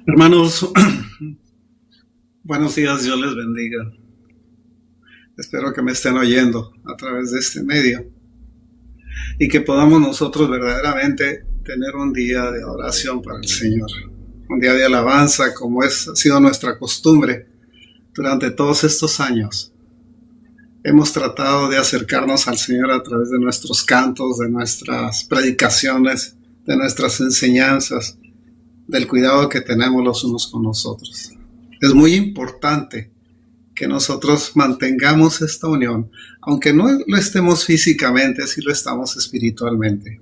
Hermanos, buenos días, Dios les bendiga. Espero que me estén oyendo a través de este medio y que podamos nosotros verdaderamente tener un día de adoración para el Señor, un día de alabanza como ha sido nuestra costumbre durante todos estos años. Hemos tratado de acercarnos al Señor a través de nuestros cantos, de nuestras predicaciones, de nuestras enseñanzas, del cuidado que tenemos los unos con los otros. Es muy importante que nosotros mantengamos esta unión, aunque no lo estemos físicamente, sí lo estamos espiritualmente.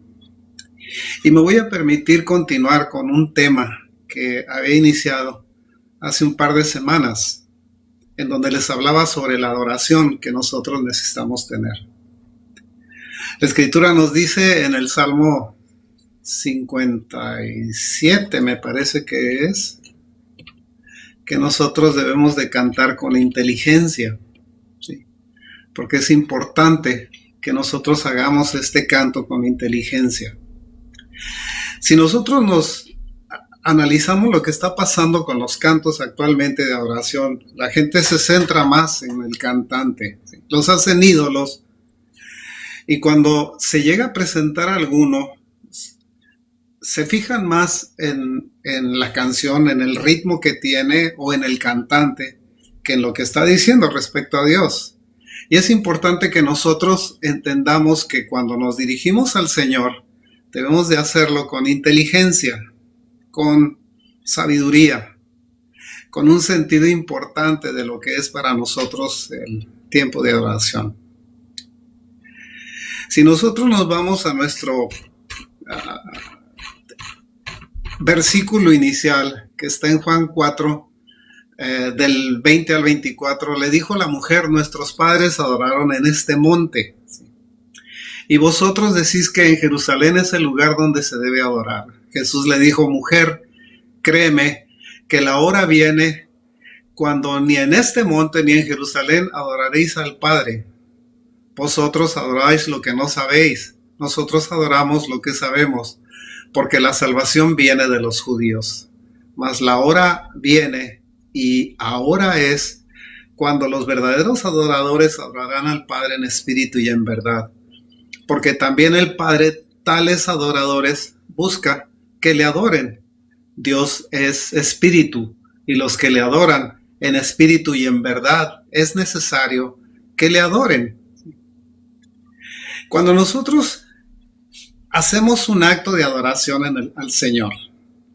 Y me voy a permitir continuar con un tema que había iniciado hace un par de semanas, en donde les hablaba sobre la adoración que nosotros necesitamos tener. La Escritura nos dice en el Salmo 57, me parece que es, que nosotros debemos de cantar con inteligencia, ¿sí? Porque es importante que nosotros hagamos este canto con inteligencia. Si nosotros nos analizamos lo que está pasando con los cantos actualmente de adoración, la gente se centra más en el cantante, ¿sí? Los hacen ídolos, y cuando se llega a presentar alguno, se fijan más en la canción, en el ritmo que tiene o en el cantante, que en lo que está diciendo respecto a Dios. Y es importante que nosotros entendamos que cuando nos dirigimos al Señor, debemos de hacerlo con inteligencia, con sabiduría, con un sentido importante de lo que es para nosotros el tiempo de adoración. Si nosotros nos vamos a nuestro versículo inicial, que está en Juan 4, del 20 al 24, le dijo la mujer: nuestros padres adoraron en este monte, y vosotros decís que en Jerusalén es el lugar donde se debe adorar. Jesús le dijo: mujer, créeme que la hora viene cuando ni en este monte ni en Jerusalén adoraréis al Padre. Vosotros adoráis lo que no sabéis, nosotros adoramos lo que sabemos, porque la salvación viene de los judíos. Mas la hora viene, y ahora es, cuando los verdaderos adoradores adorarán al Padre en espíritu y en verdad. Porque también el Padre tales adoradores busca que le adoren. Dios es espíritu, y los que le adoran en espíritu y en verdad es necesario que le adoren. Cuando nosotros hacemos un acto de adoración al Señor,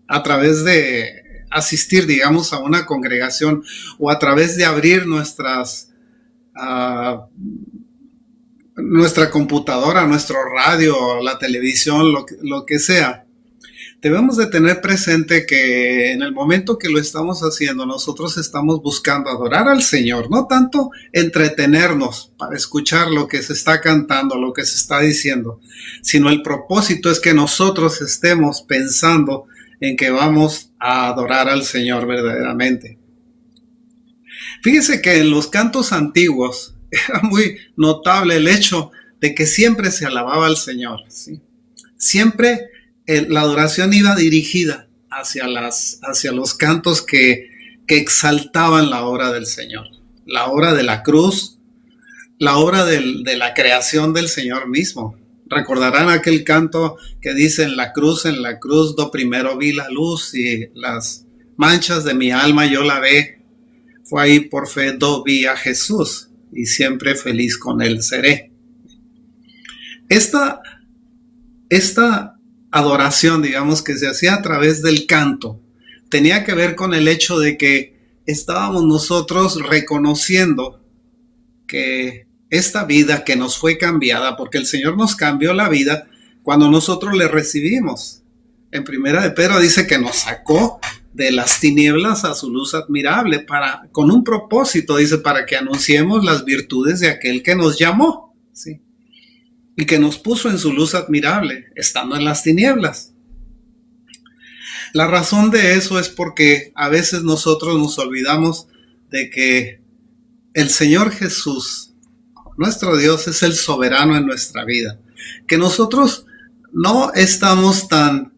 a través de asistir, digamos, a una congregación, o a través de abrir nuestra computadora, nuestro radio, la televisión, lo que sea, debemos de tener presente que en el momento que lo estamos haciendo, nosotros estamos buscando adorar al Señor, no tanto entretenernos para escuchar lo que se está cantando, lo que se está diciendo, sino el propósito es que nosotros estemos pensando en que vamos a adorar al Señor verdaderamente. Fíjese que en los cantos antiguos era muy notable el hecho de que siempre se alababa al Señor, ¿sí? Siempre la adoración iba dirigida hacia los cantos que exaltaban la obra del Señor, la obra de la cruz, la obra de la creación del Señor mismo. Recordarán aquel canto que dice: en la cruz do primero vi la luz, y las manchas de mi alma yo lavé, fue ahí por fe do vi a Jesús, y siempre feliz con él seré. Esta adoración, digamos, que se hacía a través del canto, tenía que ver con el hecho de que estábamos nosotros reconociendo que esta vida que nos fue cambiada, porque el Señor nos cambió la vida cuando nosotros le recibimos. En Primera de Pedro dice que nos sacó de las tinieblas a su luz admirable, con un propósito, dice, para que anunciemos las virtudes de aquel que nos llamó, ¿sí? Y que nos puso en su luz admirable, estando en las tinieblas. La razón de eso es porque a veces nosotros nos olvidamos de que el Señor Jesús, nuestro Dios, es el soberano en nuestra vida, que nosotros no estamos tan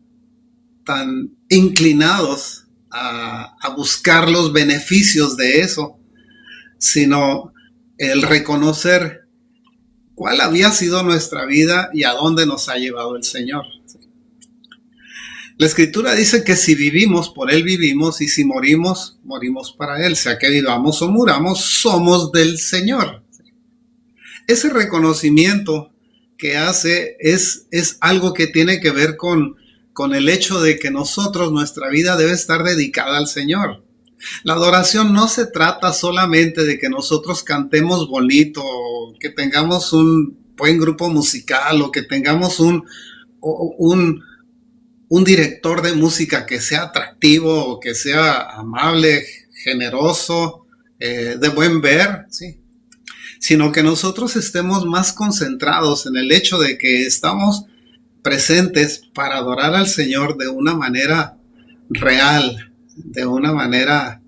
inclinados a buscar los beneficios de eso, sino el reconocer cuál había sido nuestra vida y a dónde nos ha llevado el Señor. La Escritura dice que si vivimos, por Él vivimos, y si morimos, morimos para Él. Sea que vivamos o muramos, somos del Señor. Ese reconocimiento que hace es algo que tiene que ver con el hecho de que nosotros, nuestra vida debe estar dedicada al Señor. La adoración no se trata solamente de que nosotros cantemos bonito, o que tengamos un buen grupo musical, o que tengamos un director de música que sea atractivo, o que sea amable, generoso, de buen ver, ¿sí? Sino que nosotros estemos más concentrados en el hecho de que estamos presentes para adorar al Señor de una manera real, de una manera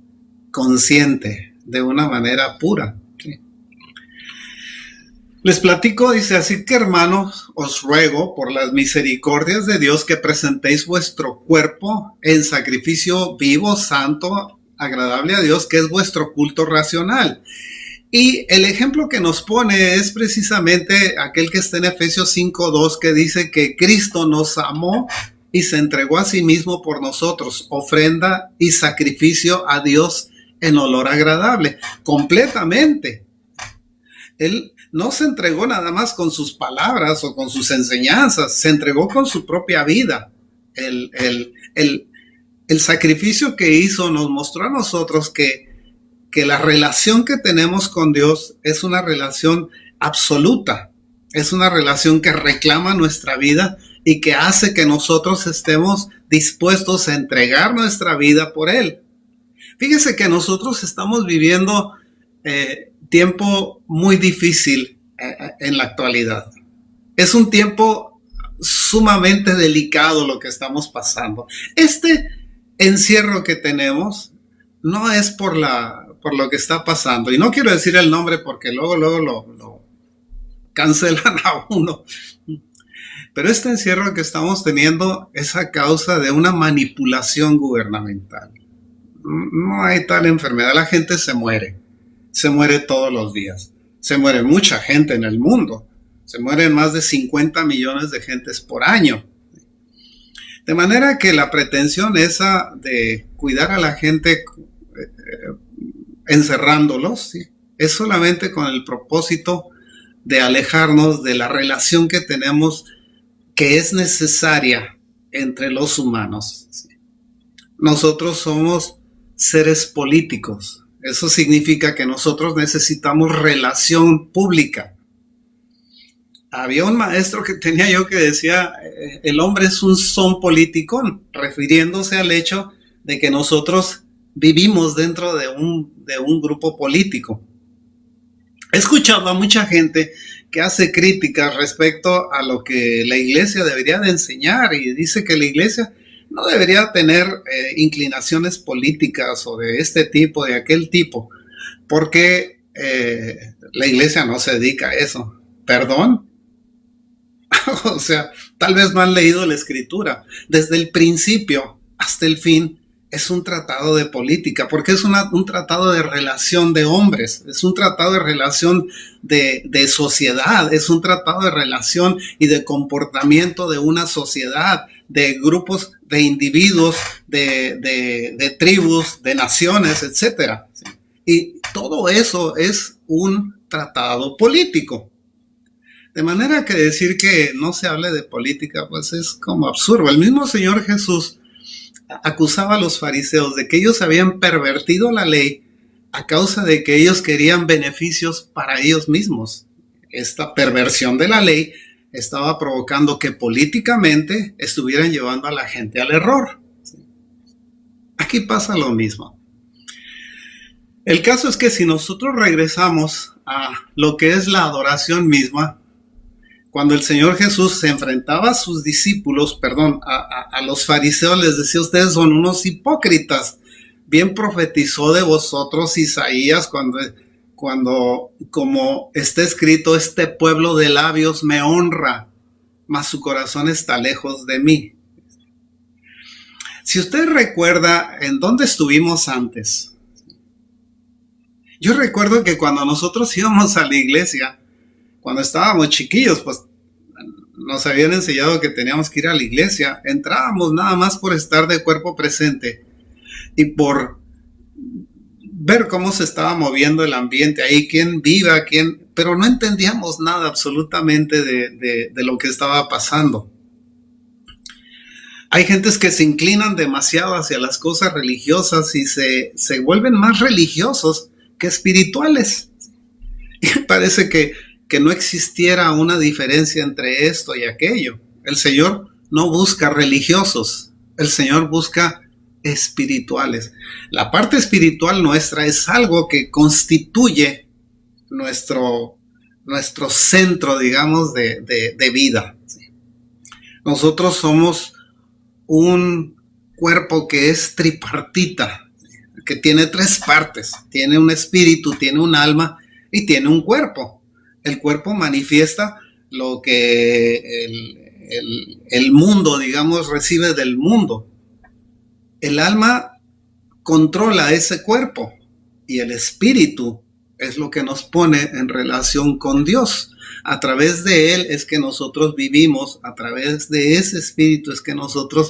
consciente, de una manera pura. ¿Sí? Les platico, dice, así que hermanos, os ruego por las misericordias de Dios que presentéis vuestro cuerpo en sacrificio vivo, santo, agradable a Dios, que es vuestro culto racional. Y el ejemplo que nos pone es precisamente aquel que está en Efesios 5:2, que dice que Cristo nos amó y se entregó a sí mismo por nosotros, ofrenda y sacrificio a Dios en olor agradable, completamente. Él no se entregó nada más con sus palabras o con sus enseñanzas, se entregó con su propia vida. El sacrificio que hizo nos mostró a nosotros que la relación que tenemos con Dios es una relación absoluta, es una relación que reclama nuestra vida y que hace que nosotros estemos dispuestos a entregar nuestra vida por Él. Fíjese que nosotros estamos viviendo tiempo muy difícil en la actualidad. Es un tiempo sumamente delicado lo que estamos pasando. Este encierro que tenemos no es por lo que está pasando. Y no quiero decir el nombre porque luego lo cancelan a uno. Pero este encierro que estamos teniendo es a causa de una manipulación gubernamental. No hay tal enfermedad. La gente se muere todos los días. Se muere mucha gente en el mundo. Se mueren más de 50 millones de gentes por año. De manera que la pretensión esa de cuidar a la gente encerrándolos, ¿sí?, es solamente con el propósito de alejarnos de la relación que tenemos, que es necesaria entre los humanos. ¿Sí? Nosotros somos seres políticos. Eso significa que nosotros necesitamos relación pública. Había un maestro que tenía yo que decía, el hombre es un son politicón, refiriéndose al hecho de que nosotros vivimos dentro de un grupo político. He escuchado a mucha gente que hace críticas respecto a lo que la iglesia debería de enseñar y dice que la iglesia no debería tener inclinaciones políticas o de este tipo, de aquel tipo, porque la iglesia no se dedica a eso. ¿Perdón? O sea, tal vez no han leído la Escritura. Desde el principio hasta el fin es un tratado de política, porque es un tratado de relación de hombres, es un tratado de relación de sociedad, es un tratado de relación y de comportamiento de una sociedad, de grupos de individuos, de tribus, de naciones, etc. Y todo eso es un tratado político. De manera que decir que no se hable de política, pues es como absurdo. El mismo Señor Jesús acusaba a los fariseos de que ellos habían pervertido la ley a causa de que ellos querían beneficios para ellos mismos. Esta perversión de la ley estaba provocando que políticamente estuvieran llevando a la gente al error. Aquí pasa lo mismo. El caso es que si nosotros regresamos a lo que es la adoración misma, cuando el Señor Jesús se enfrentaba a sus discípulos, a los fariseos, les decía, ustedes son unos hipócritas. Bien profetizó de vosotros Isaías cuando como está escrito, este pueblo de labios me honra, mas su corazón está lejos de mí. Si usted recuerda en dónde estuvimos antes, yo recuerdo que cuando nosotros íbamos a la iglesia, cuando estábamos chiquillos, pues nos habían enseñado que teníamos que ir a la iglesia. Entrábamos nada más por estar de cuerpo presente y por ver cómo se estaba moviendo el ambiente ahí, quién viva, quién, pero no entendíamos nada absolutamente de lo que estaba pasando. Hay gentes que se inclinan demasiado hacia las cosas religiosas y se vuelven más religiosos que espirituales. Y parece que no existiera una diferencia entre esto y aquello. El Señor no busca religiosos, el Señor busca espirituales. La parte espiritual nuestra es algo que constituye nuestro centro, digamos, de vida. Nosotros somos un cuerpo que es tripartita, que tiene tres partes. Tiene un espíritu, tiene un alma y tiene un cuerpo. El cuerpo manifiesta lo que el mundo, digamos, recibe del mundo. El alma controla ese cuerpo y el espíritu es lo que nos pone en relación con Dios. A través de él es que nosotros vivimos, a través de ese espíritu es que nosotros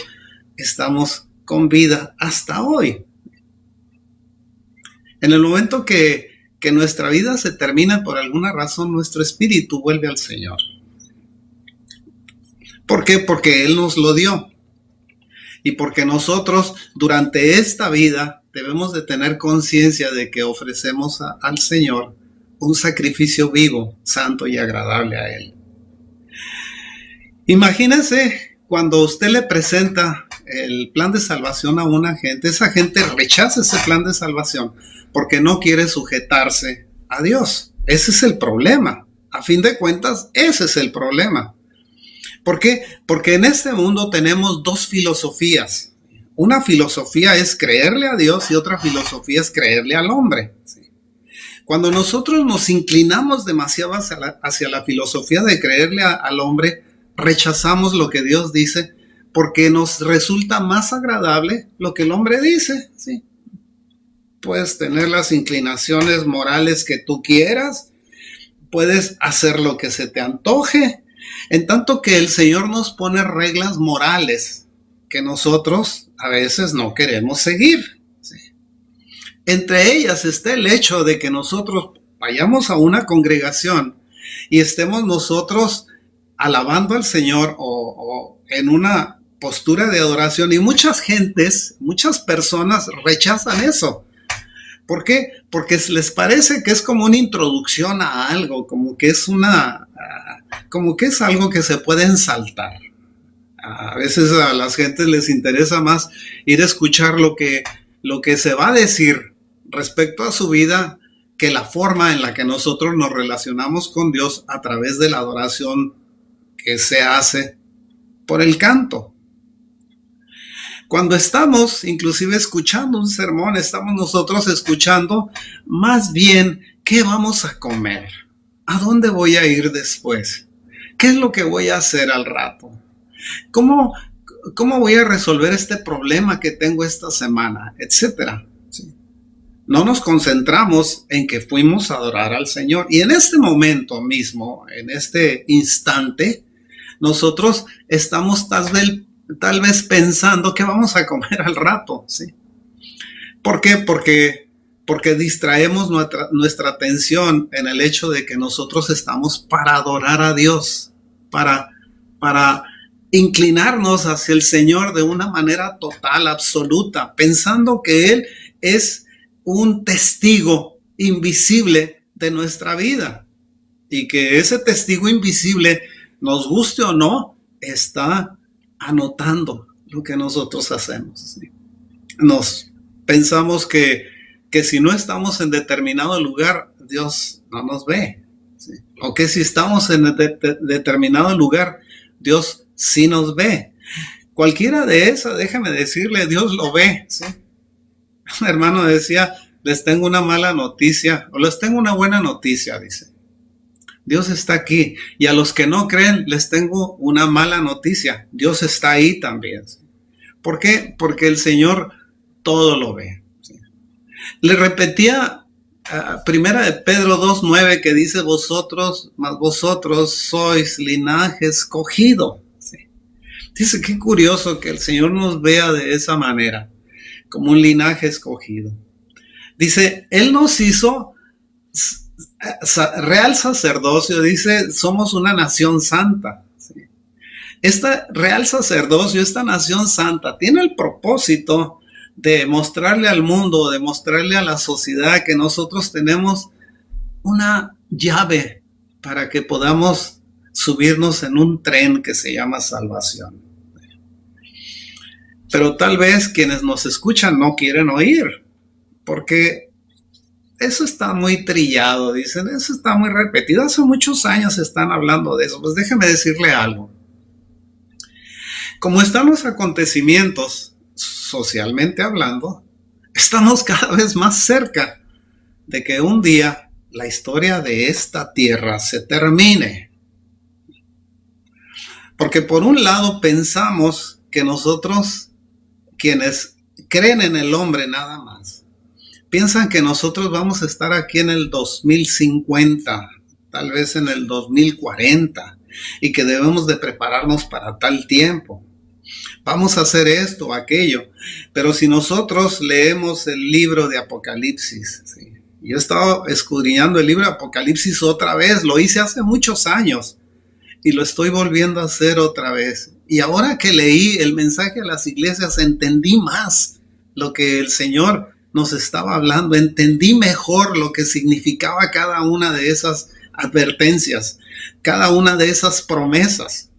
estamos con vida hasta hoy. En el momento que nuestra vida se termina por alguna razón, nuestro espíritu vuelve al Señor. ¿Por qué? Porque Él nos lo dio. Y porque nosotros durante esta vida debemos de tener conciencia de que ofrecemos al Señor un sacrificio vivo, santo y agradable a Él. Imagínense cuando usted le presenta el plan de salvación a una gente, esa gente rechaza ese plan de salvación porque no quiere sujetarse a Dios. Ese es el problema. A fin de cuentas, ese es el problema. ¿Por qué? Porque en este mundo tenemos dos filosofías. Una filosofía es creerle a Dios y otra filosofía es creerle al hombre. Cuando nosotros nos inclinamos demasiado hacia la filosofía de creerle al hombre, rechazamos lo que Dios dice porque nos resulta más agradable lo que el hombre dice. ¿Sí? Puedes tener las inclinaciones morales que tú quieras, puedes hacer lo que se te antoje, en tanto que el Señor nos pone reglas morales que nosotros a veces no queremos seguir. ¿Sí? Entre ellas está el hecho de que nosotros vayamos a una congregación y estemos nosotros alabando al Señor o en una postura de adoración, y muchas personas rechazan eso. ¿Por qué? Porque les parece que es como una introducción a algo, como que es algo que se puede ensaltar. A veces a las gentes les interesa más ir a escuchar lo que se va a decir respecto a su vida que la forma en la que nosotros nos relacionamos con Dios a través de la adoración que se hace por el canto. Cuando estamos inclusive escuchando un sermón, estamos nosotros escuchando más bien qué vamos a comer, a dónde voy a ir después, qué es lo que voy a hacer al rato, cómo voy a resolver este problema que tengo esta semana, etcétera. ¿Sí? No nos concentramos en que fuimos a adorar al Señor. Y en este momento mismo, en este instante, nosotros estamos tal vez pensando que vamos a comer al rato, ¿sí? ¿Por qué? Porque distraemos nuestra atención en el hecho de que nosotros estamos para adorar a Dios, para inclinarnos hacia el Señor de una manera total, absoluta, pensando que Él es un testigo invisible de nuestra vida y que ese testigo invisible, nos guste o no, está anotando lo que nosotros hacemos. ¿Sí? Nos pensamos que si no estamos en determinado lugar, Dios no nos ve. ¿Sí? O que si estamos en determinado lugar, Dios sí nos ve. Cualquiera de esas, déjame decirle, Dios lo ve. ¿Sí? Un hermano decía, les tengo una mala noticia, o les tengo una buena noticia, dice. Dios está aquí, y a los que no creen les tengo una mala noticia, Dios está ahí también. ¿Por qué? Porque el Señor todo lo ve. ¿Sí? Le repetía primera de Pedro 2:9 que dice vosotros sois linaje escogido. ¿Sí? Dice, qué curioso que el Señor nos vea de esa manera, como un linaje escogido. Dice, Él nos hizo real sacerdocio, dice, somos una nación santa. ¿Sí? Este real sacerdocio, esta nación santa, tiene el propósito de mostrarle al mundo, de mostrarle a la sociedad que nosotros tenemos una llave para que podamos subirnos en un tren que se llama salvación. Pero tal vez quienes nos escuchan no quieren oír, porque eso está muy trillado, dicen, eso está muy repetido, hace muchos años están hablando de eso. Pues déjeme decirle algo. Como están los acontecimientos, socialmente hablando, estamos cada vez más cerca de que un día la historia de esta tierra se termine. Porque por un lado pensamos que nosotros, quienes creen en el hombre nada más, piensan que nosotros vamos a estar aquí en el 2050, tal vez en el 2040, y que debemos de prepararnos para tal tiempo. Vamos a hacer esto o aquello. Pero si nosotros leemos el libro de Apocalipsis, ¿sí? Yo he estado escudriñando el libro de Apocalipsis otra vez, lo hice hace muchos años y lo estoy volviendo a hacer otra vez. Y ahora que leí el mensaje a las iglesias, entendí más lo que el Señor nos estaba hablando, entendí mejor lo que significaba cada una de esas advertencias, cada una de esas promesas.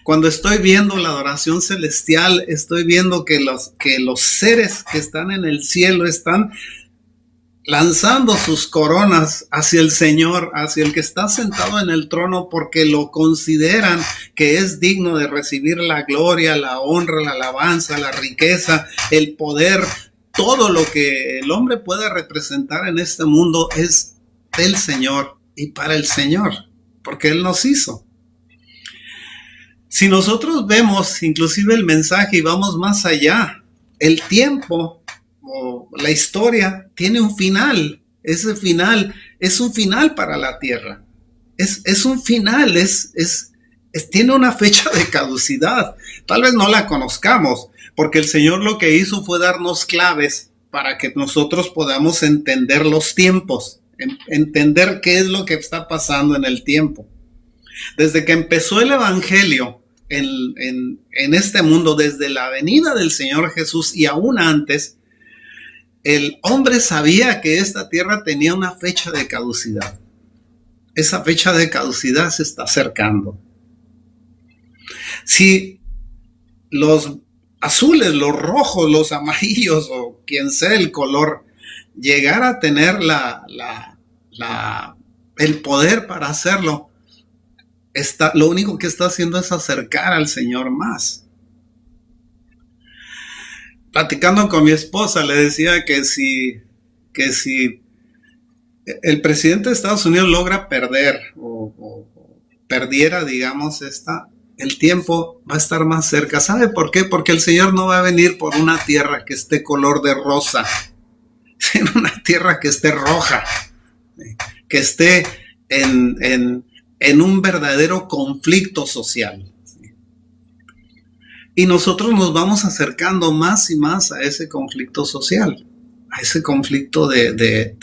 Cuando estoy viendo la adoración celestial, estoy viendo que los seres que están en el cielo están lanzando sus coronas hacia el Señor, hacia el que está sentado en el trono, porque lo consideran que es digno de recibir la gloria, la honra, la alabanza, la riqueza, el poder. Todo lo que el hombre puede representar en este mundo es del Señor y para el Señor, porque Él nos hizo. Si nosotros vemos inclusive el mensaje y vamos más allá, el tiempo o la historia tiene un final. Ese final es un final para la tierra. Es un final, tiene una fecha de caducidad. Tal vez no la conozcamos, porque el Señor lo que hizo fue darnos claves para que nosotros podamos entender los tiempos, entender qué es lo que está pasando en el tiempo. Desde que empezó el Evangelio en este mundo, desde la venida del Señor Jesús y aún antes, el hombre sabía que esta tierra tenía una fecha de caducidad. Esa fecha de caducidad se está acercando. Si los azules, los rojos, los amarillos o quien sea el color llegara a tener el poder para hacerlo, lo único que está haciendo es acercar al Señor más. Platicando con mi esposa, le decía que si el presidente de Estados Unidos logra perder o perdiera, digamos, el tiempo va a estar más cerca. ¿Sabe por qué? Porque el Señor no va a venir por una tierra que esté color de rosa, sino una tierra que esté roja, que esté en un verdadero conflicto social. Y nosotros nos vamos acercando más y más a ese conflicto social, a ese conflicto de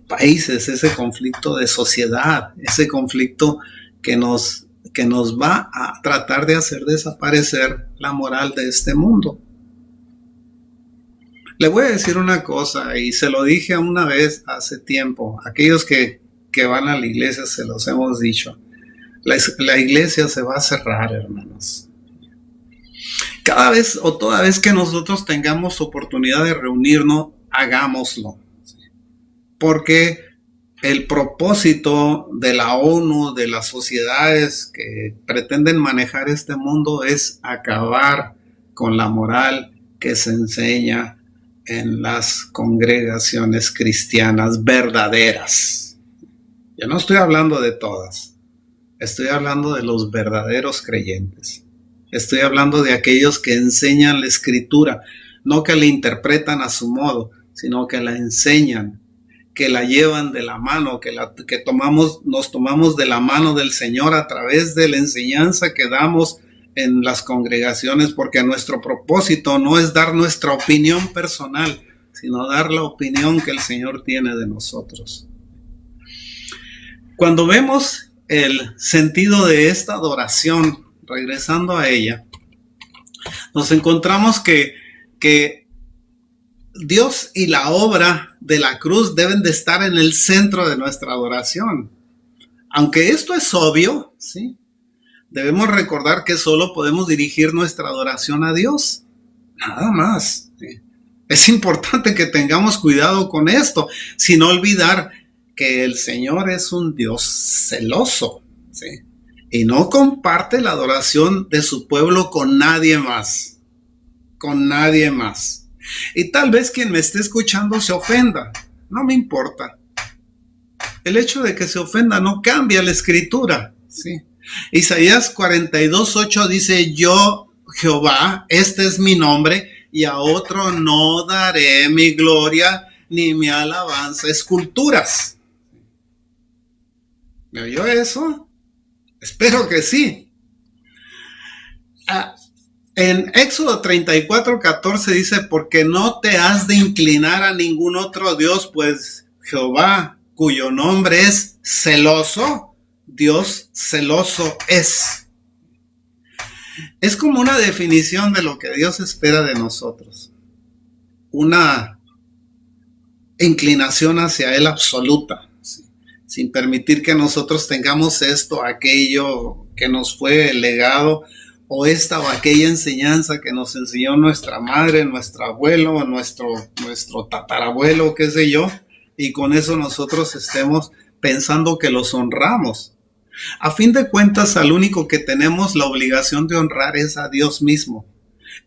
países, ese conflicto de sociedad, ese conflicto que nos va a tratar de hacer desaparecer la moral de este mundo. Le voy a decir una cosa, y se lo dije una vez hace tiempo, aquellos que van a la iglesia se los hemos dicho. La iglesia se va a cerrar, hermanos. Cada vez o toda vez que nosotros tengamos oportunidad de reunirnos, hagámoslo. Porque el propósito de la ONU, de las sociedades que pretenden manejar este mundo, es acabar con la moral que se enseña en las congregaciones cristianas verdaderas. Yo no estoy hablando de todas. Estoy hablando de los verdaderos creyentes. Estoy hablando de aquellos que enseñan la escritura, no que la interpretan a su modo, sino que la enseñan, que la llevan de la mano, nos tomamos de la mano del Señor a través de la enseñanza que damos en las congregaciones, porque nuestro propósito no es dar nuestra opinión personal, sino dar la opinión que el Señor tiene de nosotros. Cuando vemos el sentido de esta adoración, regresando a ella, nos encontramos que Dios y la obra de la cruz deben de estar en el centro de nuestra adoración. Aunque esto es obvio, ¿sí? Debemos recordar que solo podemos dirigir nuestra adoración a Dios. Nada más. ¿Sí? Es importante que tengamos cuidado con esto, sin olvidar que el Señor es un Dios celoso, ¿sí? Y no comparte la adoración de su pueblo con nadie más. Con nadie más. Y tal vez quien me esté escuchando se ofenda. No me importa. El hecho de que se ofenda no cambia la escritura, ¿sí? Isaías 42:8 dice: yo, Jehová, este es mi nombre, y a otro no daré mi gloria ni mi alabanza. Esculturas. ¿Me oyó eso? Espero que sí. En Éxodo 34:14 dice: porque no te has de inclinar a ningún otro Dios, pues Jehová, cuyo nombre es celoso, Dios celoso es. Es como una definición de lo que Dios espera de nosotros. Una inclinación hacia Él absoluta, ¿sí? Sin permitir que nosotros tengamos esto, aquello que nos fue legado, o esta o aquella enseñanza que nos enseñó nuestra madre, nuestro abuelo, nuestro tatarabuelo, qué sé yo, y con eso nosotros estemos pensando que los honramos. A fin de cuentas, al único que tenemos la obligación de honrar es a Dios mismo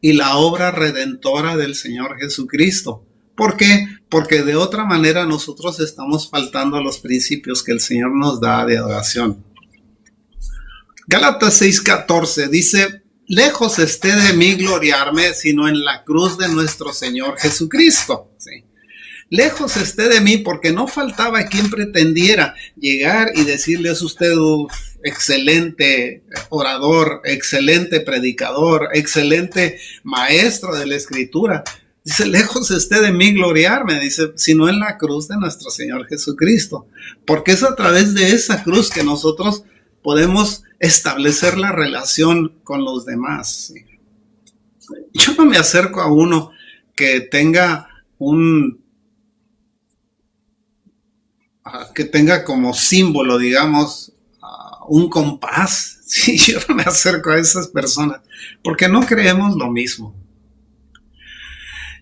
y la obra redentora del Señor Jesucristo. ¿Por qué? Porque de otra manera nosotros estamos faltando a los principios que el Señor nos da de adoración. Gálatas 6:14 dice: lejos esté de mí gloriarme, sino en la cruz de nuestro Señor Jesucristo. ¿Sí? Lejos esté de mí, porque no faltaba quien pretendiera llegar y decirle: es usted un excelente orador, excelente predicador, excelente maestro de la Escritura. Dice: lejos esté de mí gloriarme, dice, sino en la cruz de nuestro Señor Jesucristo. Porque es a través de esa cruz que nosotros podemos establecer la relación con los demás. ¿Sí? Yo no me acerco a uno que tenga como símbolo, digamos, un compás. Sí, yo no me acerco a esas personas porque no creemos lo mismo.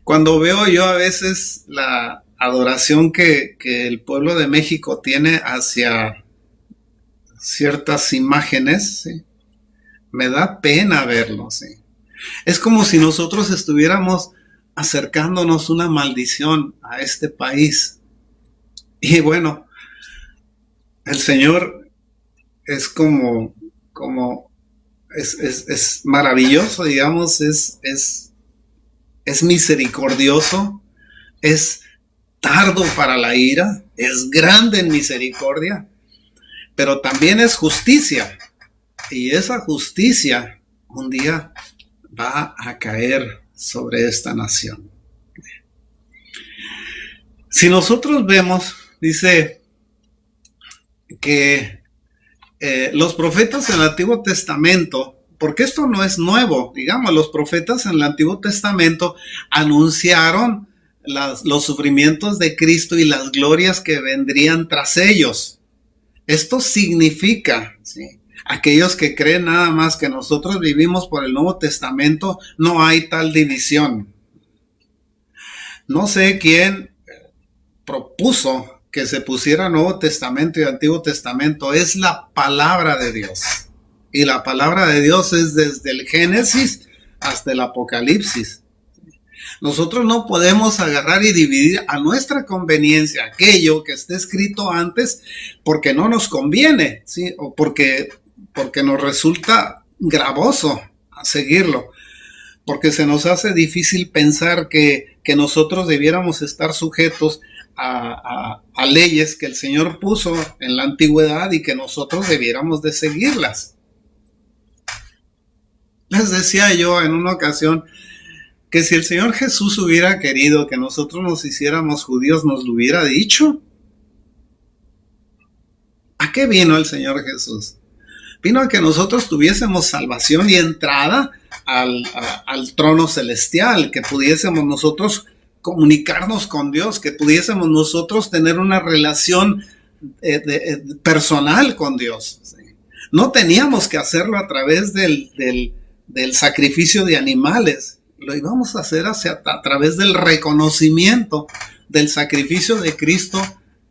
Cuando veo yo a veces la adoración que el pueblo de México tiene hacia ciertas imágenes, ¿sí? Me da pena verlo, ¿sí? Es como si nosotros estuviéramos acercándonos una maldición a este país. Y bueno, el Señor es es maravilloso, digamos, es misericordioso, es tardo para la ira, es grande en misericordia, pero también es justicia. Y esa justicia un día va a caer sobre esta nación. Si nosotros vemos, dice que los profetas en el Antiguo Testamento, porque esto no es nuevo, digamos, los profetas en el Antiguo Testamento anunciaron los sufrimientos de Cristo y las glorias que vendrían tras ellos. Esto significa, ¿sí?, aquellos que creen nada más que nosotros vivimos por el Nuevo Testamento, no hay tal división. No sé quién propuso que se pusiera Nuevo Testamento y Antiguo Testamento. Es la palabra de Dios. Y la palabra de Dios es desde el Génesis hasta el Apocalipsis. Nosotros no podemos agarrar y dividir a nuestra conveniencia aquello que esté escrito antes porque no nos conviene, ¿sí? O porque nos resulta gravoso a seguirlo, porque se nos hace difícil pensar que nosotros debiéramos estar sujetos a leyes que el Señor puso en la antigüedad y que nosotros debiéramos de seguirlas. Les decía yo en una ocasión que si el Señor Jesús hubiera querido que nosotros nos hiciéramos judíos, nos lo hubiera dicho. ¿A qué vino el Señor Jesús? Vino a que nosotros tuviésemos salvación y entrada al trono celestial, que pudiésemos nosotros comunicarnos con Dios, que pudiésemos nosotros tener una relación personal con Dios. ¿Sí? No teníamos que hacerlo a través del sacrificio de animales, lo íbamos a hacer a través del reconocimiento del sacrificio de Cristo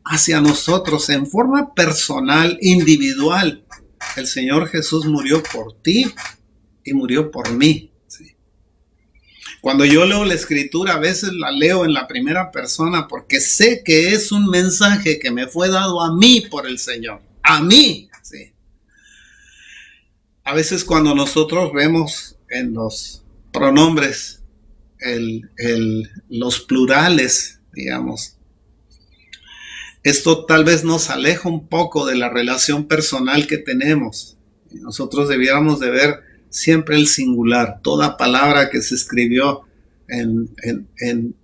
hacia nosotros en forma personal, individual. El Señor Jesús murió por ti y murió por mí. ¿Sí? Cuando yo leo la Escritura, a veces la leo en la primera persona porque sé que es un mensaje que me fue dado a mí por el Señor. A mí. ¿Sí? A veces cuando nosotros vemos en los pronombres los plurales, digamos, esto tal vez nos aleja un poco de la relación personal que tenemos. Nosotros debiéramos de ver siempre el singular. Toda palabra que se escribió en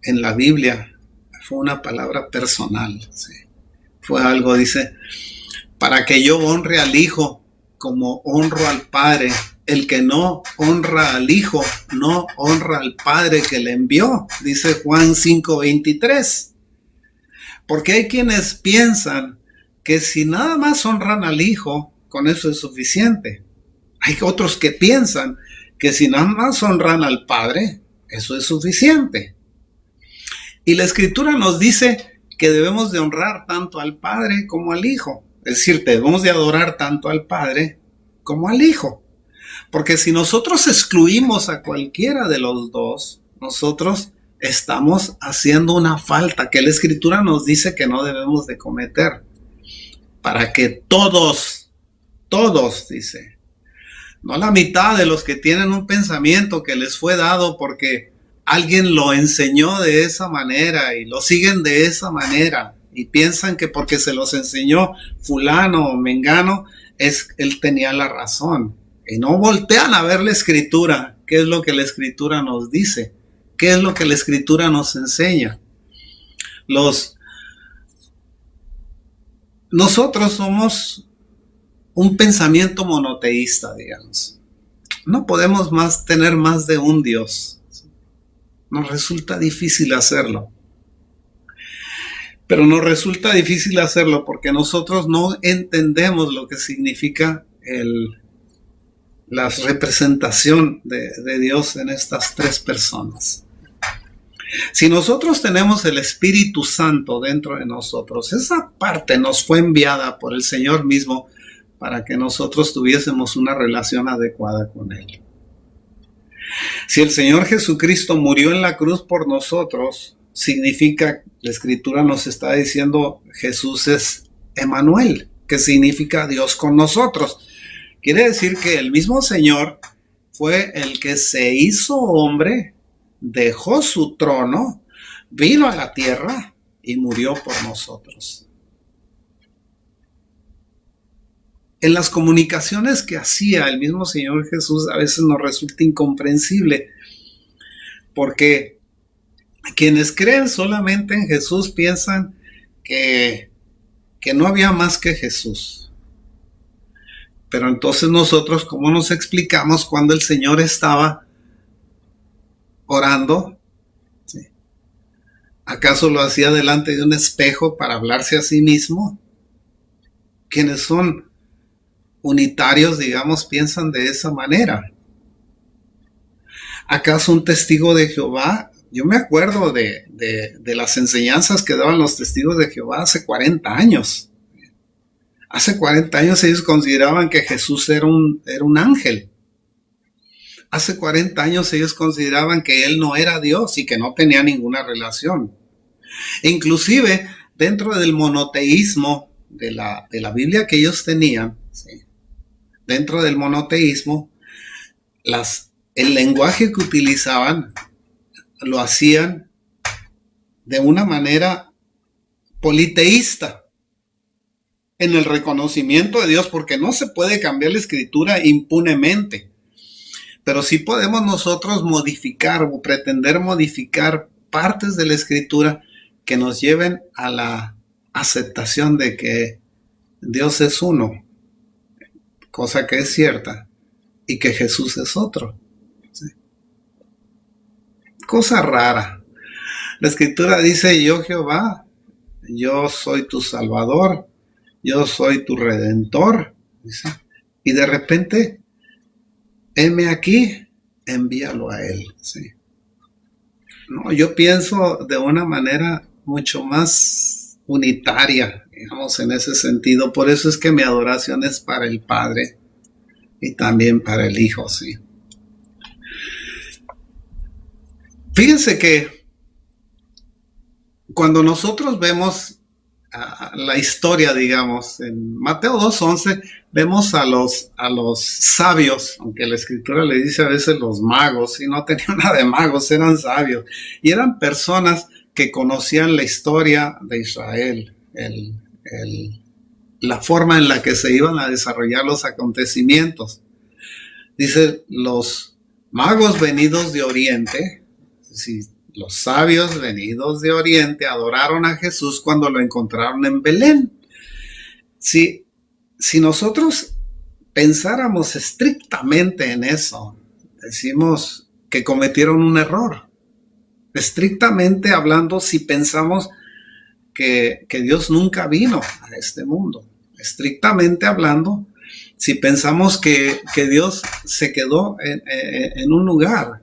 la Biblia fue una palabra personal. ¿Sí? Fue algo, dice, para que yo honre al Hijo como honro al Padre. El que no honra al Hijo, no honra al Padre que le envió, dice Juan 5:23. Porque hay quienes piensan que si nada más honran al Hijo, con eso es suficiente. Hay otros que piensan que si nada más honran al Padre, eso es suficiente. Y la Escritura nos dice que debemos de honrar tanto al Padre como al Hijo. Es decir, debemos de adorar tanto al Padre como al Hijo. Porque si nosotros excluimos a cualquiera de los dos, nosotros estamos haciendo una falta que la Escritura nos dice que no debemos de cometer. Para que todos, dice, no la mitad de los que tienen un pensamiento que les fue dado porque alguien lo enseñó de esa manera y lo siguen de esa manera y piensan que porque se los enseñó fulano o mengano, él tenía la razón. Y no voltean a ver la Escritura. ¿Qué es lo que la Escritura nos dice? ¿Qué es lo que la Escritura nos enseña? Nosotros somos un pensamiento monoteísta, digamos. No podemos tener más de un Dios. Nos resulta difícil hacerlo. Pero nos resulta difícil hacerlo porque nosotros no entendemos lo que significa la representación de Dios en estas tres personas. Si nosotros tenemos el Espíritu Santo dentro de nosotros, esa parte nos fue enviada por el Señor mismo para que nosotros tuviésemos una relación adecuada con Él. Si el Señor Jesucristo murió en la cruz por nosotros, significa, la Escritura nos está diciendo, Jesús es Emmanuel, que significa Dios con nosotros. Quiere decir que el mismo Señor fue el que se hizo hombre, dejó su trono, vino a la tierra y murió por nosotros. En las comunicaciones que hacía el mismo Señor Jesús a veces nos resulta incomprensible, porque quienes creen solamente en Jesús piensan que no había más que Jesús. Pero entonces nosotros, ¿cómo nos explicamos cuando el Señor estaba orando? ¿Sí? ¿Acaso lo hacía delante de un espejo para hablarse a sí mismo? Quienes son unitarios, digamos, piensan de esa manera. ¿Acaso un testigo de Jehová? Yo me acuerdo de las enseñanzas que daban los testigos de Jehová hace 40 años. Hace 40 años ellos consideraban que Jesús era un ángel. Hace 40 años ellos consideraban que Él no era Dios y que no tenía ninguna relación. E inclusive dentro del monoteísmo de la Biblia que ellos tenían, ¿sí? Dentro del monoteísmo, el lenguaje que utilizaban lo hacían de una manera politeísta, en el reconocimiento de Dios, porque no se puede cambiar la escritura impunemente, pero sí podemos nosotros modificar o pretender modificar partes de la escritura que nos lleven a la aceptación de que Dios es uno, cosa que es cierta, y que Jesús es otro. ¿Sí? Cosa rara. La escritura dice: yo Jehová, yo soy tu Salvador, yo soy tu Redentor. ¿Sí? Y de repente, heme aquí, envíalo a Él. ¿Sí? No, yo pienso de una manera mucho más unitaria, digamos, en ese sentido. Por eso es que mi adoración es para el Padre y también para el Hijo, sí. Fíjense que cuando nosotros vemos la historia, digamos, en Mateo 2:11, vemos a los sabios, aunque la escritura le dice a veces los magos, y no tenían nada de magos, eran sabios, y eran personas que conocían la historia de Israel, la forma en la que se iban a desarrollar los acontecimientos. Dice: los magos venidos de Oriente, sí, los sabios venidos de Oriente adoraron a Jesús cuando lo encontraron en Belén. Si nosotros pensáramos estrictamente en eso, decimos que cometieron un error. Estrictamente hablando, si pensamos que Dios nunca vino a este mundo. Estrictamente hablando, si pensamos que Dios se quedó en un lugar.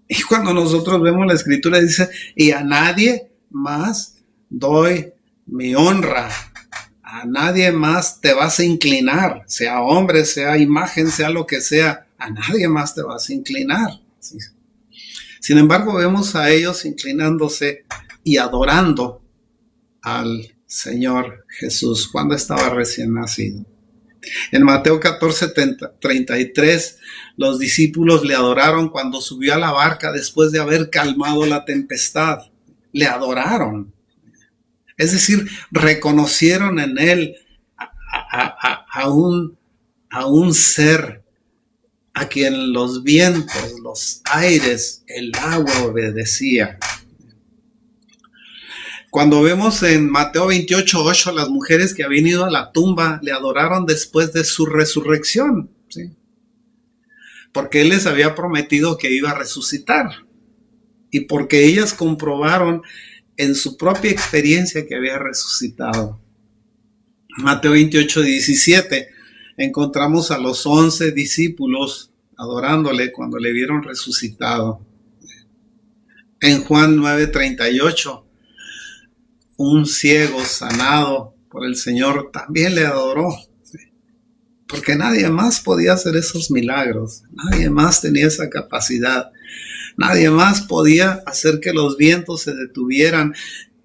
Y cuando nosotros vemos la escritura, dice: y a nadie más doy mi honra, a nadie más te vas a inclinar, sea hombre, sea imagen, sea lo que sea, a nadie más te vas a inclinar. ¿Sí? Sin embargo, vemos a ellos inclinándose y adorando al Señor Jesús cuando estaba recién nacido. En Mateo 14:33, los discípulos le adoraron cuando subió a la barca después de haber calmado la tempestad. Le adoraron. Es decir, reconocieron en él a un ser a quien los vientos, los aires, el agua obedecía. Cuando vemos en Mateo 28:8, las mujeres que habían ido a la tumba le adoraron después de su resurrección, ¿sí? Porque Él les había prometido que iba a resucitar y porque ellas comprobaron en su propia experiencia que había resucitado. Mateo 28:17, encontramos a los 11 discípulos adorándole cuando le vieron resucitado. En Juan 9:38, un ciego sanado por el Señor también le adoró, ¿sí? Porque nadie más podía hacer esos milagros, nadie más tenía esa capacidad, nadie más podía hacer que los vientos se detuvieran,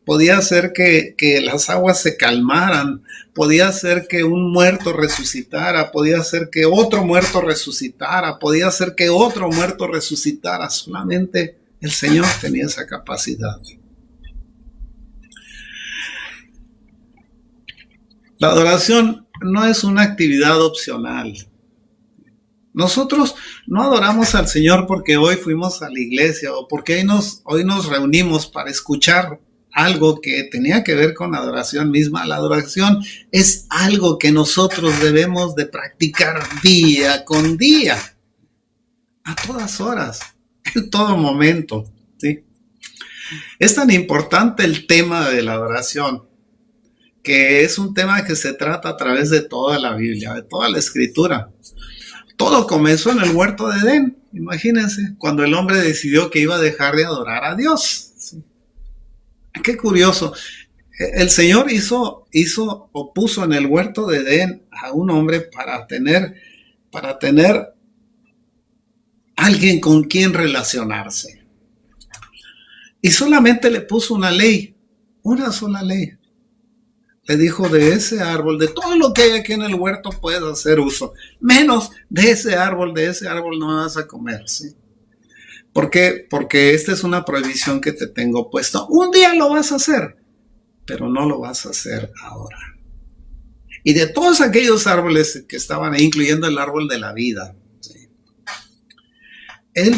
podía hacer que las aguas se calmaran, podía hacer que un muerto resucitara, podía hacer que otro muerto resucitara, podía hacer que otro muerto resucitara. Solamente el Señor tenía esa capacidad. La adoración no es una actividad opcional. Nosotros no adoramos al Señor porque hoy fuimos a la iglesia o porque hoy nos reunimos para escuchar algo que tenía que ver con la adoración misma. La adoración es algo que nosotros debemos de practicar día con día, a todas horas, en todo momento, ¿sí? Es tan importante el tema de la adoración, que es un tema que se trata a través de toda la Biblia, de toda la escritura. Todo comenzó en el huerto de Edén, imagínense, cuando el hombre decidió que iba a dejar de adorar a Dios. ¿Sí? Qué curioso. El Señor o puso en el huerto de Edén a un hombre para tener alguien con quien relacionarse. Y solamente le puso una ley, una sola ley. Le dijo, de ese árbol, de todo lo que hay aquí en el huerto puedes hacer uso, menos de ese árbol no vas a comer, ¿sí? ¿Por qué? Porque esta es una prohibición que te tengo puesto. Un día lo vas a hacer, pero no lo vas a hacer ahora. Y de todos aquellos árboles que estaban ahí, incluyendo el árbol de la vida, ¿sí? Él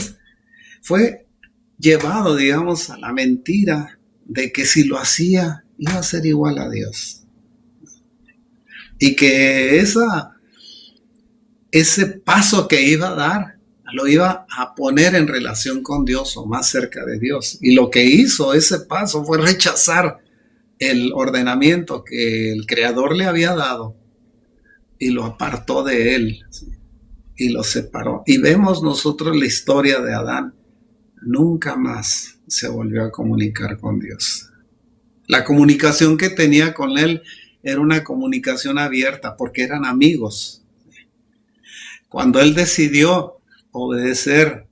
fue llevado, digamos, a la mentira de que si lo hacía, iba a ser igual a Dios. Y que ese paso que iba a dar, lo iba a poner en relación con Dios o más cerca de Dios. Y lo que hizo ese paso fue rechazar el ordenamiento que el Creador le había dado y lo apartó de él, ¿sí? Y lo separó. Y vemos nosotros la historia de Adán. Nunca más se volvió a comunicar con Dios. La comunicación que tenía con él era una comunicación abierta porque eran amigos. Cuando él decidió obedecer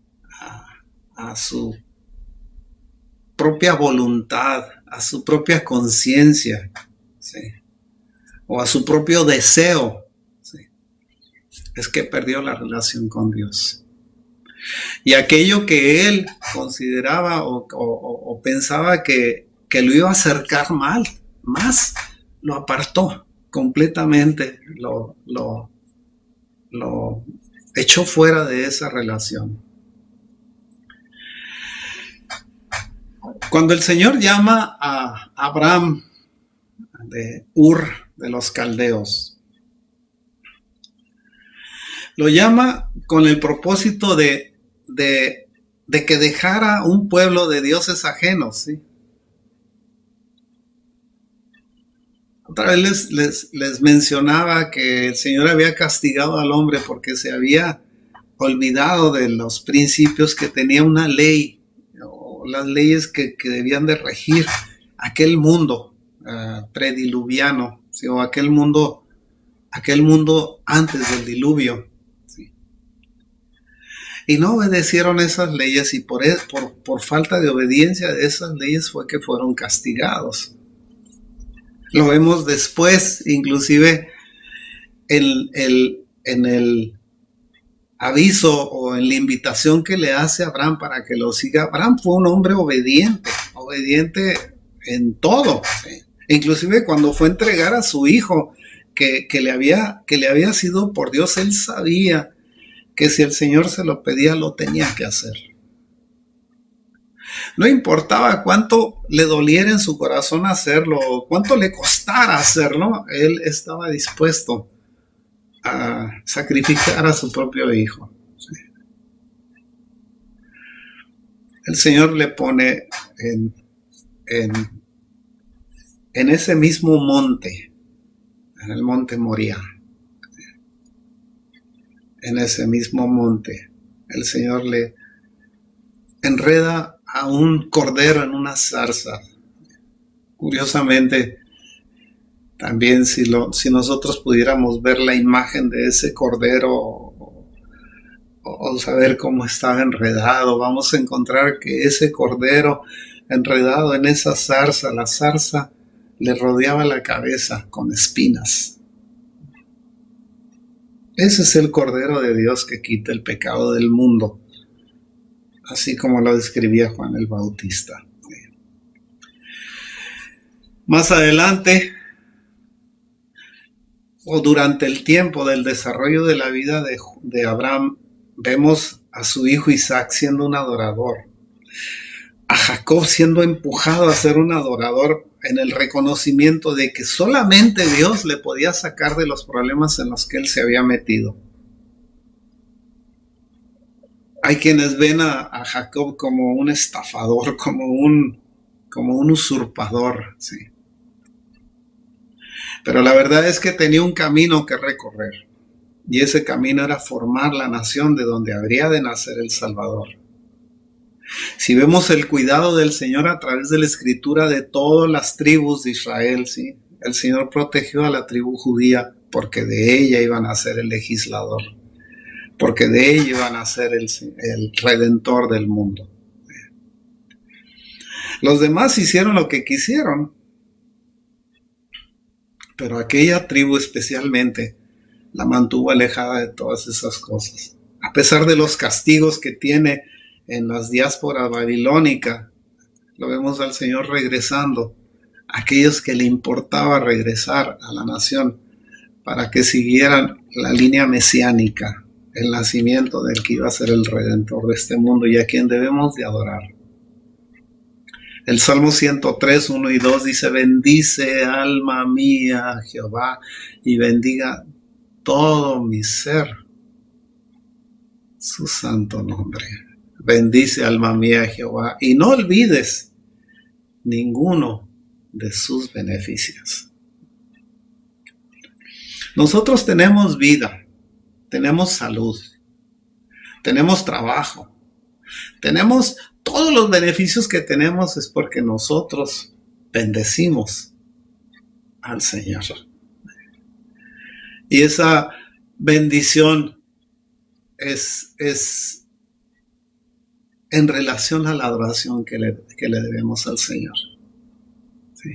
a su propia voluntad, a su propia conciencia, ¿sí? O a su propio deseo, ¿sí? Es que perdió la relación con Dios. Y aquello que él consideraba o pensaba que lo iba a acercar más lo apartó completamente, lo echó fuera de esa relación. Cuando el Señor llama a Abraham de Ur de los Caldeos, lo llama con el propósito de que dejara un pueblo de dioses ajenos, ¿sí? Otra vez les mencionaba que el Señor había castigado al hombre porque se había olvidado de los principios que tenía una ley, o las leyes que debían de regir aquel mundo prediluviano, ¿sí? O aquel mundo antes del diluvio, ¿sí? Y no obedecieron esas leyes y por falta de obediencia de esas leyes fue que fueron castigados. Lo vemos después, inclusive en el aviso o en la invitación que le hace a Abraham para que lo siga. Abraham fue un hombre obediente en todo, ¿sí? Inclusive cuando fue a entregar a su hijo que le había sido por Dios, él sabía que si el Señor se lo pedía, lo tenía que hacer. No importaba cuánto le doliera en su corazón hacerlo, cuánto le costara hacerlo, él estaba dispuesto a sacrificar a su propio hijo. ¿Sí? El Señor le pone en ese mismo monte, en el monte Moría, en ese mismo monte, el Señor le enreda a un cordero en una zarza. Curiosamente, también si nosotros pudiéramos ver la imagen de ese cordero o saber cómo estaba enredado, vamos a encontrar que ese cordero enredado en esa zarza, la zarza le rodeaba la cabeza con espinas. Ese es el Cordero de Dios que quita el pecado del mundo, así como lo describía Juan el Bautista. Más adelante, o durante el tiempo del desarrollo de la vida de Abraham, vemos a su hijo Isaac siendo un adorador, a Jacob siendo empujado a ser un adorador en el reconocimiento de que solamente Dios le podía sacar de los problemas en los que él se había metido. Hay quienes ven a Jacob como un estafador, como un usurpador, ¿sí? Pero la verdad es que tenía un camino que recorrer, y ese camino era formar la nación de donde habría de nacer el Salvador. Si vemos el cuidado del Señor a través de la escritura de todas las tribus de Israel, ¿sí? El Señor protegió a la tribu judía porque de ella iban a ser el legislador, porque de ella iban a ser el redentor del mundo. Los demás hicieron lo que quisieron. pero aquella tribu especialmente la mantuvo alejada de todas esas cosas. A pesar de los castigos que tiene en las diásporas babilónica, lo vemos al Señor regresando a aquellos que le importaba regresar a la nación para que siguieran la línea mesiánica, el nacimiento del que iba a ser el Redentor de este mundo y a quien debemos de adorar. El Salmo 103, 1 y 2 dice: bendice alma mía a Jehová y bendiga todo mi ser su santo nombre. Bendice alma mía a Jehová y no olvides ninguno de sus beneficios. Nosotros tenemos vida, tenemos salud, tenemos trabajo, tenemos todos los beneficios que tenemos es porque nosotros bendecimos al Señor. Y esa bendición es en relación a la adoración que le debemos al Señor. Sí.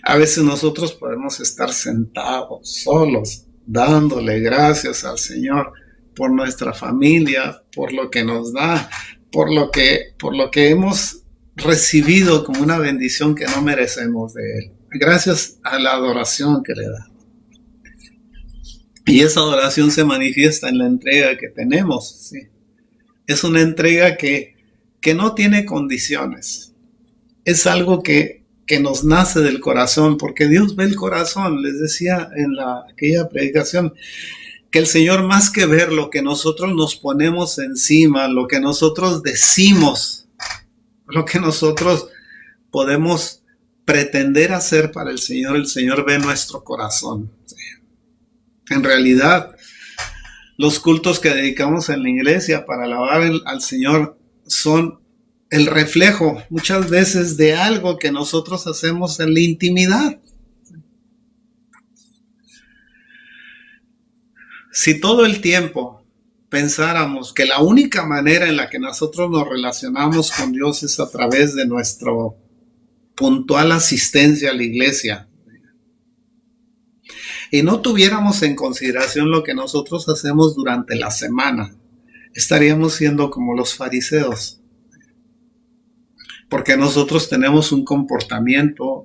A veces nosotros podemos estar sentados, solos, dándole gracias al Señor por nuestra familia, por lo que nos da, por lo que hemos recibido como una bendición que no merecemos de Él. Gracias a la adoración que le da. Y esa adoración se manifiesta en la entrega que tenemos. ¿Sí? Es una entrega que no tiene condiciones. Es algo que nos nace del corazón, porque Dios ve el corazón. Les decía en aquella predicación que el Señor, más que ver lo que nosotros nos ponemos encima, lo que nosotros decimos, lo que nosotros podemos pretender hacer para el Señor ve nuestro corazón. ¿Sí? En realidad, los cultos que dedicamos en la iglesia para alabar al Señor son el reflejo muchas veces de algo que nosotros hacemos en la intimidad. Si todo el tiempo pensáramos que la única manera en la que nosotros nos relacionamos con Dios es a través de nuestra puntual asistencia a la iglesia, y no tuviéramos en consideración lo que nosotros hacemos durante la semana, estaríamos siendo como los fariseos. Porque nosotros tenemos un comportamiento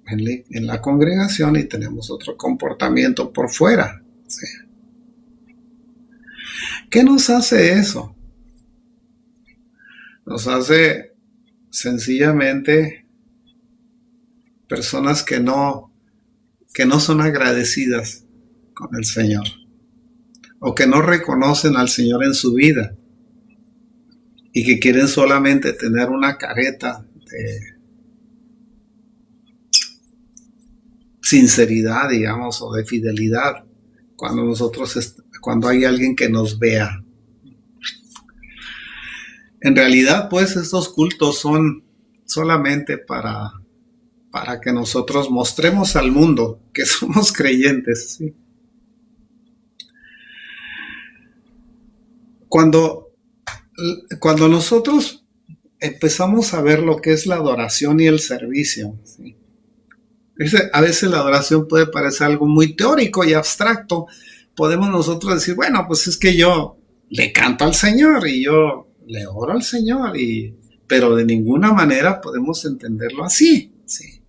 en la congregación y tenemos otro comportamiento por fuera. ¿Sí? ¿Qué nos hace eso? Nos hace sencillamente personas que no son agradecidas con el Señor, o que no reconocen al Señor en su vida y que quieren solamente tener una careta de sinceridad, digamos, o de fidelidad cuando hay alguien que nos vea. En realidad, pues, estos cultos son solamente para que nosotros mostremos al mundo que somos creyentes. ¿Sí? Cuando nosotros empezamos a ver lo que es la adoración y el servicio, ¿sí? A veces la adoración puede parecer algo muy teórico y abstracto. Podemos nosotros decir, bueno, pues es que yo le canto al Señor y yo le oro al Señor, pero de ninguna manera podemos entenderlo así. ¿Sí?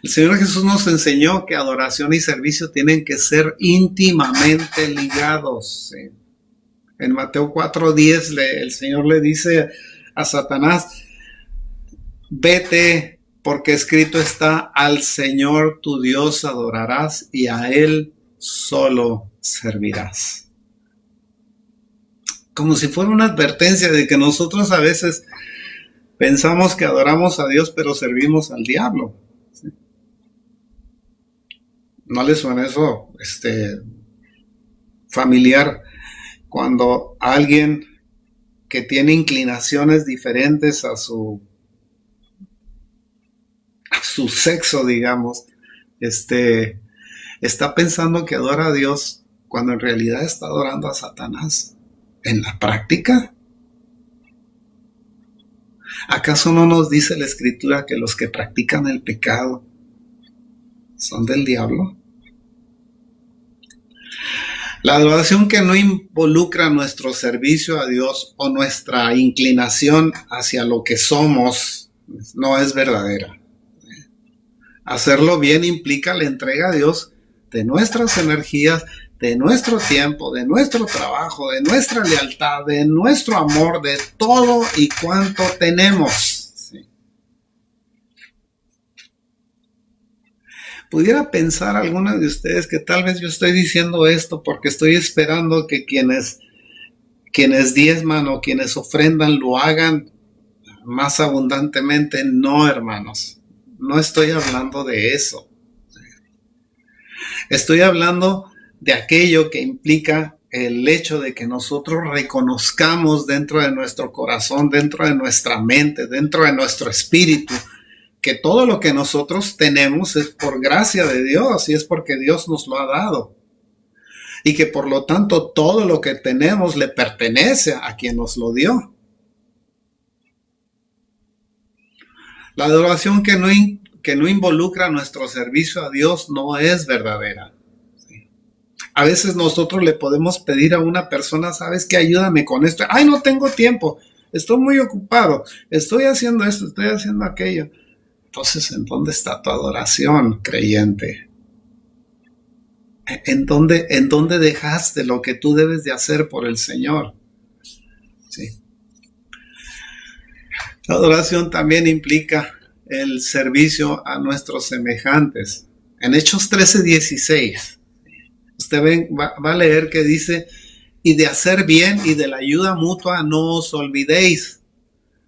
El Señor Jesús nos enseñó que adoración y servicio tienen que ser íntimamente ligados. ¿Sí? En Mateo 4:10 el Señor le dice a Satanás: vete, porque escrito está, al Señor tu Dios adorarás y a Él solo servirás. Como si fuera una advertencia de que nosotros a veces pensamos que adoramos a Dios, pero servimos al diablo. ¿Sí? ¿No les suena eso familiar? Cuando alguien que tiene inclinaciones diferentes a su sexo, digamos, está pensando que adora a Dios cuando en realidad está adorando a Satanás. En la práctica, ¿acaso no nos dice la Escritura que los que practican el pecado son del diablo. La adoración que no involucra nuestro servicio a Dios o nuestra inclinación hacia lo que somos no es verdadera. Hacerlo bien implica la entrega a Dios de nuestras energías, de nuestro tiempo, de nuestro trabajo, de nuestra lealtad, de nuestro amor, de todo y cuanto tenemos. Pudiera pensar algunos de ustedes que tal vez yo estoy diciendo esto porque estoy esperando que quienes diezman o quienes ofrendan lo hagan más abundantemente. No, hermanos, no estoy hablando de eso. Estoy hablando de aquello que implica el hecho de que nosotros reconozcamos dentro de nuestro corazón, dentro de nuestra mente, dentro de nuestro espíritu, que todo lo que nosotros tenemos es por gracia de Dios y es porque Dios nos lo ha dado. Y que por lo tanto todo lo que tenemos le pertenece a quien nos lo dio. La adoración que no involucra nuestro servicio a Dios no es verdadera. A veces nosotros le podemos pedir a una persona, ¿sabes qué? Ayúdame con esto. Ay, no tengo tiempo, estoy muy ocupado, estoy haciendo esto, estoy haciendo aquello. Entonces, ¿en dónde está tu adoración, creyente? ¿En dónde dejaste lo que tú debes de hacer por el Señor? Sí. La adoración también implica el servicio a nuestros semejantes. En Hechos 13:16, usted va a leer que dice, y de hacer bien y de la ayuda mutua no os olvidéis,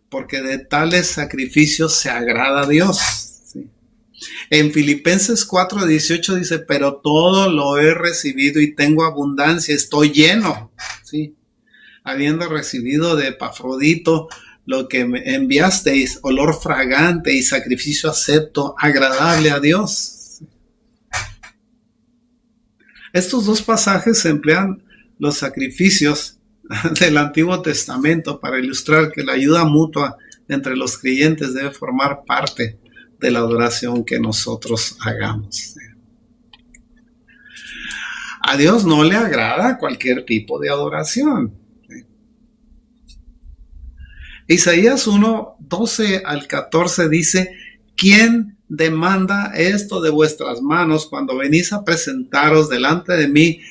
porque de tales sacrificios se agrada a Dios. ¿Sí? En Filipenses 4:18 dice, pero todo lo he recibido y tengo abundancia, estoy lleno, ¿sí? Habiendo recibido de Epafrodito lo que me enviasteis, olor fragante y sacrificio acepto, agradable a Dios. Estos dos pasajes emplean los sacrificios del Antiguo Testamento para ilustrar que la ayuda mutua entre los creyentes debe formar parte de la adoración que nosotros hagamos. A Dios no le agrada cualquier tipo de adoración. Isaías 1:12-14 dice, ¿quién demanda esto de vuestras manos cuando venís a presentaros delante de mí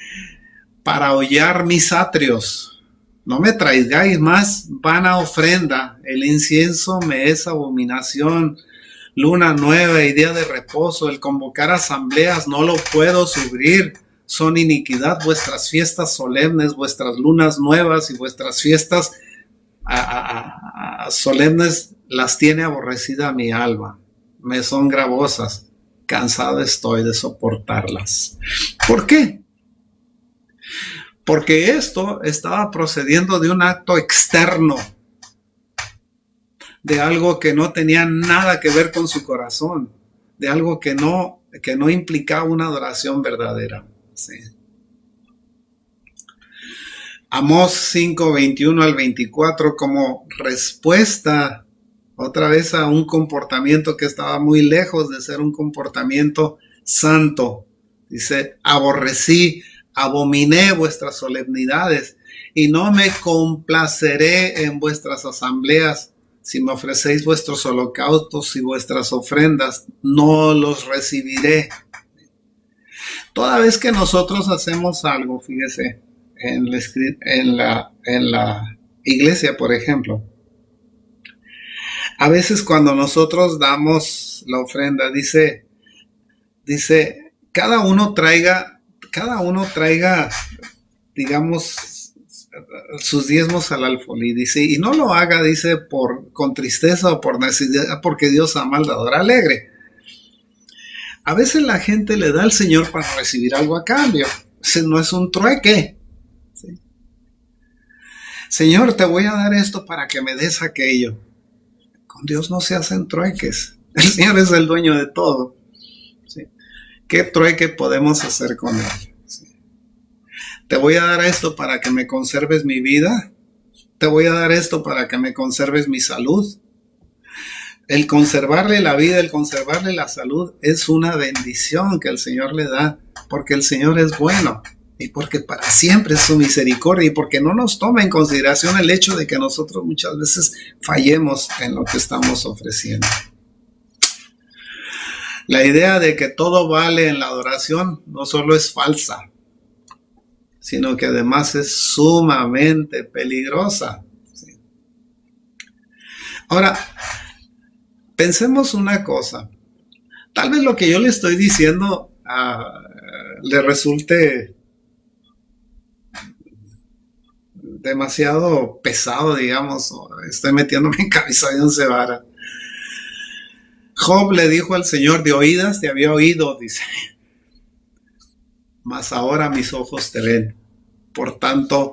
para hollar mis atrios? No me traigáis más vana ofrenda, el incienso me es abominación, luna nueva y día de reposo, el convocar asambleas no lo puedo sufrir, son iniquidad vuestras fiestas solemnes, vuestras lunas nuevas y vuestras fiestas solemnes las tiene aborrecida mi alma, me son gravosas, cansado estoy de soportarlas. ¿Por qué? Porque esto estaba procediendo de un acto externo, de algo que no tenía nada que ver con su corazón, de algo que no implicaba una adoración verdadera. Sí. Amós 5:21-24, como respuesta otra vez a un comportamiento que estaba muy lejos de ser un comportamiento santo. Dice, abominé vuestras solemnidades y no me complaceré en vuestras asambleas. Si me ofrecéis vuestros holocaustos y vuestras ofrendas, no los recibiré. Toda vez que nosotros hacemos algo, fíjese, en la iglesia, por ejemplo, a veces cuando nosotros damos la ofrenda, dice, cada uno traiga, digamos, sus diezmos al alfolí, dice, y no lo haga, dice, con tristeza o por necesidad, porque Dios ama al dador alegre. A veces la gente le da al Señor para recibir algo a cambio. Ese no es un trueque. ¿Sí? Señor, te voy a dar esto para que me des aquello. Con Dios no se hacen trueques. El Señor es el dueño de todo. ¿Sí? ¿Qué trueque podemos hacer con Él? ¿Sí? Te voy a dar esto para que me conserves mi vida. Te voy a dar esto para que me conserves mi salud. El conservarle la vida, el conservarle la salud es una bendición que el Señor le da, porque el Señor es bueno y porque para siempre es su misericordia y porque no nos toma en consideración el hecho de que nosotros muchas veces fallemos en lo que estamos ofreciendo. La idea de que todo vale en la adoración no solo es falsa, sino que además es sumamente peligrosa. Ahora, pensemos una cosa. Tal vez lo que yo le estoy diciendo le resulte demasiado pesado, digamos, o estoy metiéndome en cabeza de once varas. Job le dijo al Señor, de oídas te había oído, dice, mas ahora mis ojos te ven. Por tanto,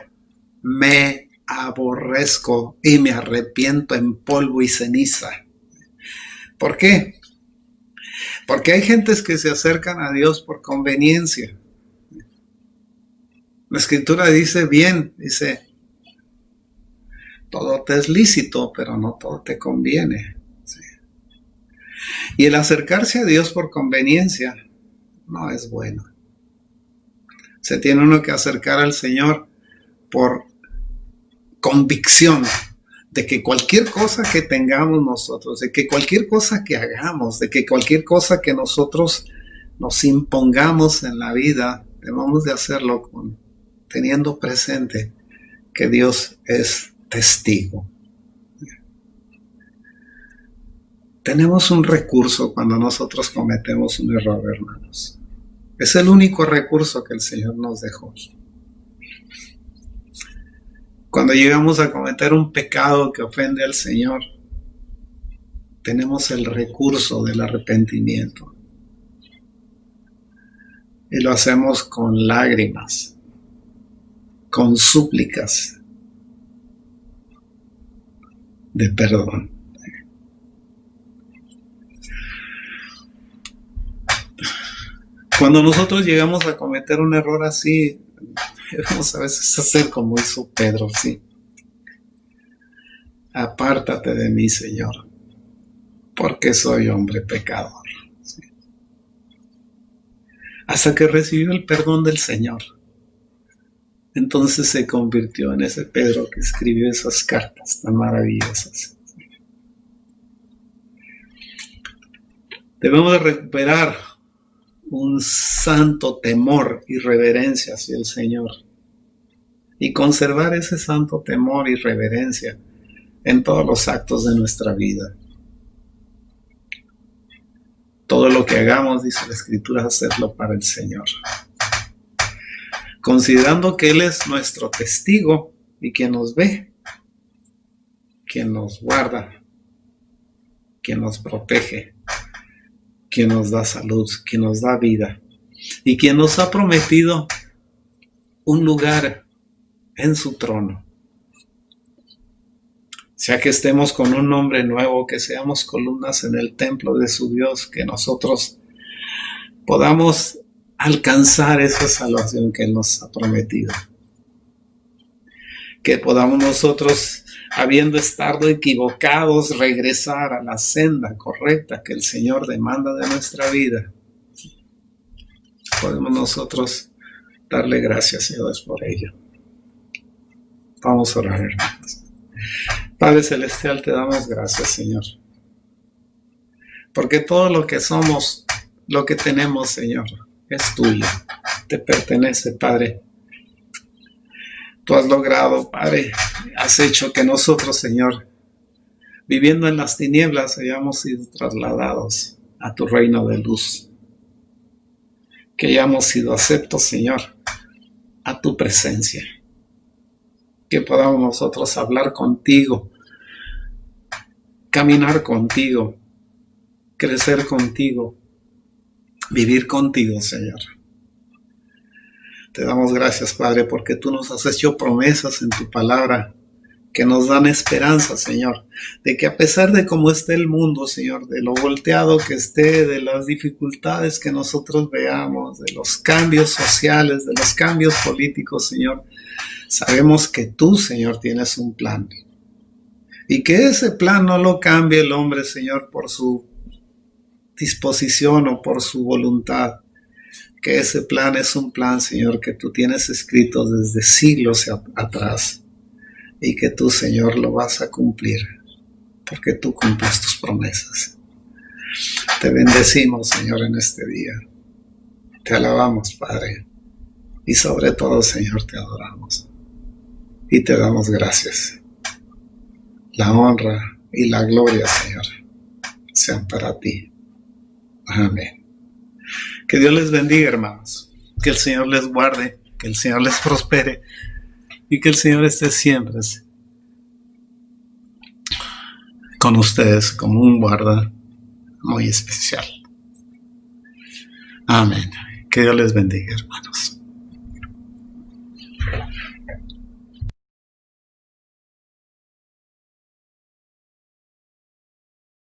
me aborrezco y me arrepiento en polvo y ceniza. ¿Por qué? Porque hay gentes que se acercan a Dios por conveniencia. La Escritura dice bien, dice, todo te es lícito, pero no todo te conviene. ¿Sí? Y el acercarse a Dios por conveniencia no es bueno. Se tiene uno que acercar al Señor por convicción de que cualquier cosa que tengamos nosotros, de que cualquier cosa que hagamos, de que cualquier cosa que nosotros nos impongamos en la vida, debemos de hacerlo teniendo presente que Dios es testigo. Tenemos un recurso cuando nosotros cometemos un error, hermanos. Es el único recurso que el Señor nos dejó. Cuando llegamos a cometer un pecado que ofende al Señor, tenemos el recurso del arrepentimiento. Y lo hacemos con lágrimas, con súplicas de perdón. Cuando nosotros llegamos a cometer un error así, debemos a veces hacer como hizo Pedro, ¿sí? Apártate de mí, Señor, porque soy hombre pecador. ¿Sí? Hasta que recibió el perdón del Señor. Entonces se convirtió en ese Pedro que escribió esas cartas tan maravillosas. Debemos de recuperar un santo temor y reverencia hacia el Señor y conservar ese santo temor y reverencia en todos los actos de nuestra vida. Todo lo que hagamos, dice la Escritura, hacerlo para el Señor, considerando que Él es nuestro testigo y quien nos ve, quien nos guarda, quien nos protege, quien nos da salud, quien nos da vida y quien nos ha prometido un lugar en su trono. Sea que estemos con un nombre nuevo, que seamos columnas en el templo de su Dios, que nosotros podamos alcanzar esa salvación que Él nos ha prometido. Que podamos nosotros, habiendo estado equivocados, regresar a la senda correcta que el Señor demanda de nuestra vida. Podemos nosotros darle gracias a Dios por ello. Vamos a orar, hermanos. Padre Celestial, te damos gracias, Señor, porque todo lo que somos, lo que tenemos, Señor, es tuyo, te pertenece, Padre. Tú has logrado, Padre, has hecho que nosotros, Señor, viviendo en las tinieblas, hayamos sido trasladados a tu reino de luz, que hayamos sido aceptos, Señor, a tu presencia, que podamos nosotros hablar contigo, caminar contigo, crecer contigo, vivir contigo, Señor. Te damos gracias, Padre, porque tú nos has hecho promesas en tu palabra que nos dan esperanza, Señor, de que a pesar de cómo esté el mundo, Señor, de lo volteado que esté, de las dificultades que nosotros veamos, de los cambios sociales, de los cambios políticos, Señor, sabemos que tú, Señor, tienes un plan. Y que ese plan no lo cambie el hombre, Señor, por su disposición o por su voluntad. Que ese plan es un plan, Señor, que tú tienes escrito desde siglos atrás y que tú, Señor, lo vas a cumplir, porque tú cumples tus promesas. Te bendecimos, Señor, en este día. Te alabamos, Padre, y sobre todo, Señor, te adoramos y te damos gracias. La honra y la gloria, Señor, sean para ti. Amén. Que Dios les bendiga, hermanos. Que el Señor les guarde, que el Señor les prospere y que el Señor esté siempre con ustedes como un guarda muy especial. Amén. Que Dios les bendiga, hermanos.